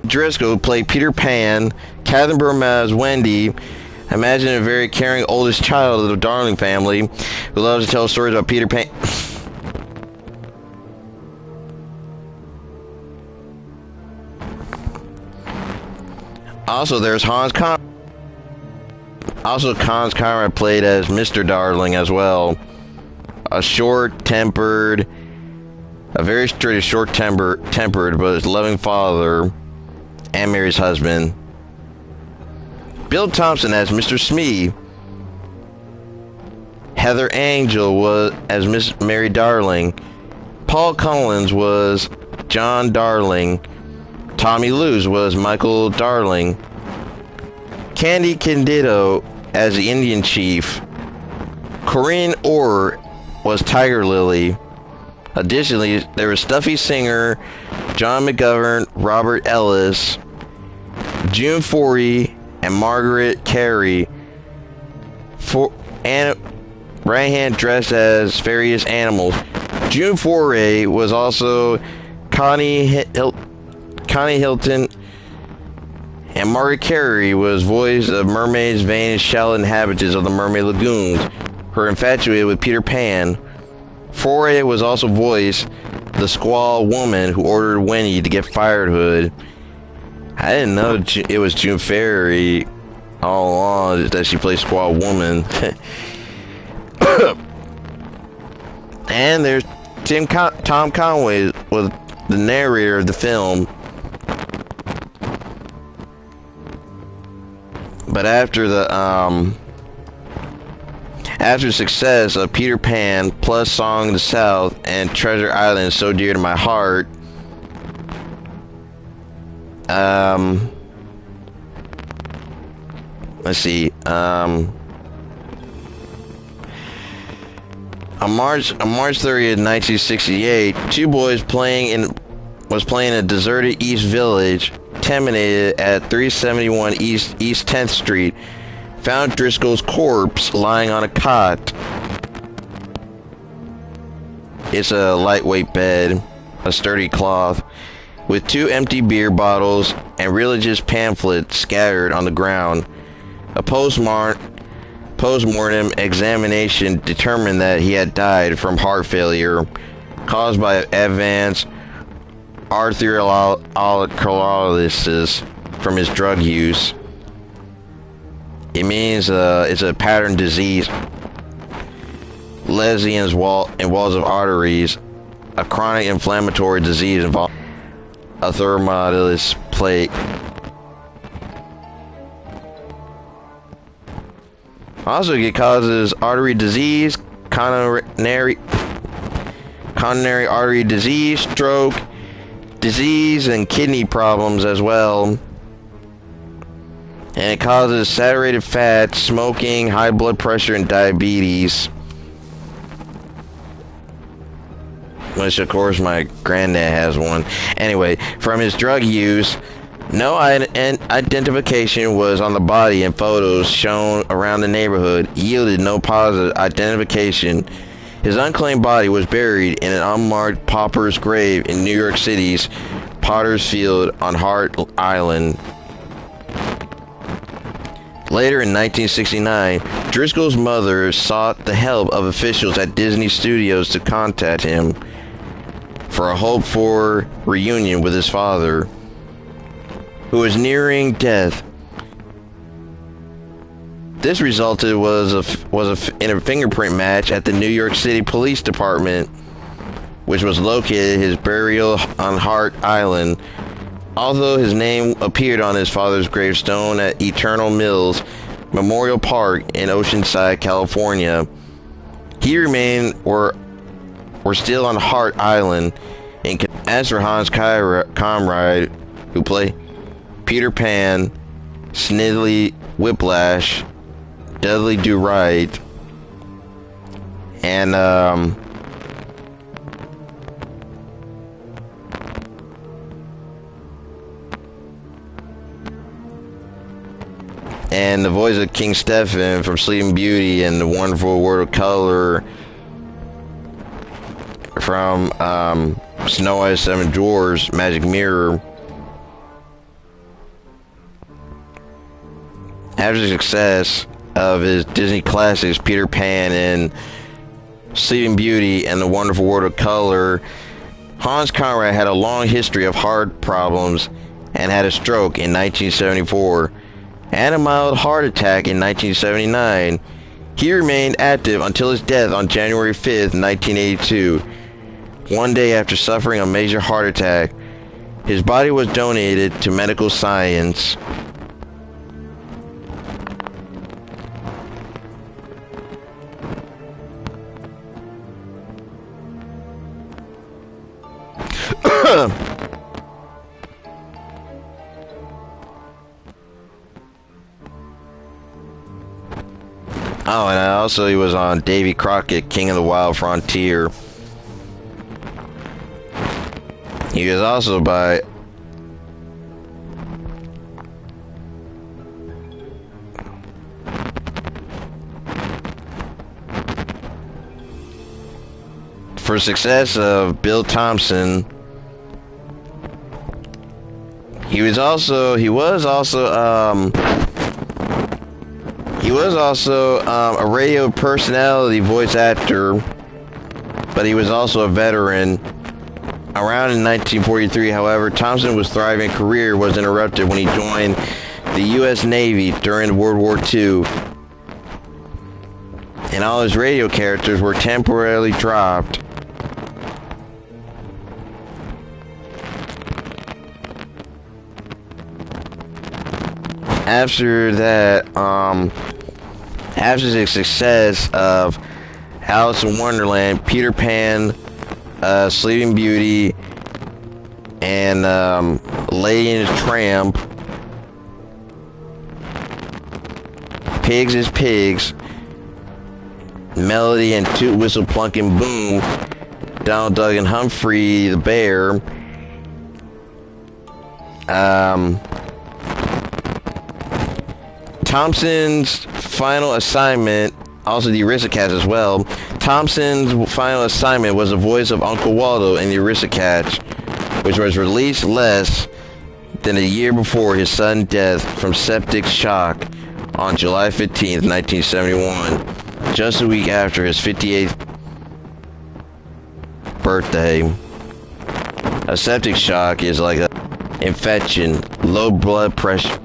Driscoll played Peter Pan. Catherine Burma as Wendy. Imagine a very caring oldest child of the Darling family who loves to tell stories about Peter Pan. Also, there's Hans Conrad. Also, Hans Conrad played as Mr. Darling as well. A very straight and short-tempered, but loving father and Mary's husband. Bill Thompson as Mr. Smee. Heather Angel was as Miss Mary Darling. Paul Collins was John Darling. Tommy Lewis was Michael Darling. Candy Candido as the Indian chief. Corinne Orr was Tiger Lily. Additionally, there was Stuffy Singer, John McGovern, Robert Ellis, June Forey, and Margaret Carey. And Ryan dressed as various animals. June Foray was also Connie Hilton, and Margaret Carey was voice of mermaids, vain and shallow inhabitants of the Mermaid Lagoons, who are infatuated with Peter Pan. Foray was also voiced the squaw woman who ordered Winnie to get firewood. I didn't know it was June Fairy all along that she played squaw woman. And there's Tom Conway was the narrator of the film. But after the success of Peter Pan plus Song of the South and Treasure Island So Dear to My Heart, let's see, on March 30th, 1968, two boys playing in a deserted East Village, terminated at 371 East 10th Street, found Driscoll's corpse lying on a cot. It's a lightweight bed, a sturdy cloth, with two empty beer bottles and religious pamphlets scattered on the ground. A postmortem examination determined that he had died from heart failure caused by advanced arteriolysis from his drug use. It means it's a pattern disease, lesions in walls of arteries, a chronic inflammatory disease involving a thermolysis plate. Also, it causes artery disease, coronary artery disease, stroke disease, and kidney problems as well. And it causes saturated fat, smoking, high blood pressure, and diabetes. Which, of course, my granddad has one. Anyway, from his drug use, no identification was on the body, and photos shown around the neighborhood yielded no positive identification. His unclaimed body was buried in an unmarked pauper's grave in New York City's Potter's Field on Hart Island. Later in 1969, Driscoll's mother sought the help of officials at Disney Studios to contact him for a hoped-for reunion with his father, who was nearing death. This resulted in a fingerprint match at the New York City Police Department, which was located his burial on Hart Island. Although his name appeared on his father's gravestone at Eternal Mills Memorial Park in Oceanside, California, he remained were still on Hart Island. As for Hans Conrad, who played Peter Pan, Snidely Whiplash, Dudley Do Right, and the voice of King Stephen from Sleeping Beauty and The Wonderful World of Color from Snow White, Seven Dwarfs, Magic Mirror. After the success of his Disney classics, Peter Pan and Sleeping Beauty and the Wonderful World of Color, Hans Conrad had a long history of heart problems and had a stroke in 1974 and a mild heart attack in 1979. He remained active until his death on January 5th, 1982. One day after suffering a major heart attack, his body was donated to medical science. Oh, and also he was on Davy Crockett, King of the Wild Frontier. He was also by for success of Bill Thompson. He was also a radio personality, voice actor, but he was also a veteran. Around in 1943, however, Thompson's thriving career was interrupted when he joined the U.S. Navy during World War II, and all his radio characters were temporarily dropped. After that, after the success of Alice in Wonderland, Peter Pan, Sleeping Beauty, and Lady and his Tramp, Pigs is Pigs, Melody and Toot Whistle Plunk and Boom, Donald Duck and Humphrey the Bear, Thompson's final assignment, also the Aristocats as well. Thompson's final assignment was the voice of Uncle Waldo in the Aristocats, which was released less than a year before his sudden death from septic shock on July 15th, 1971, just a week after his 58th birthday. A septic shock is like an infection, low blood pressure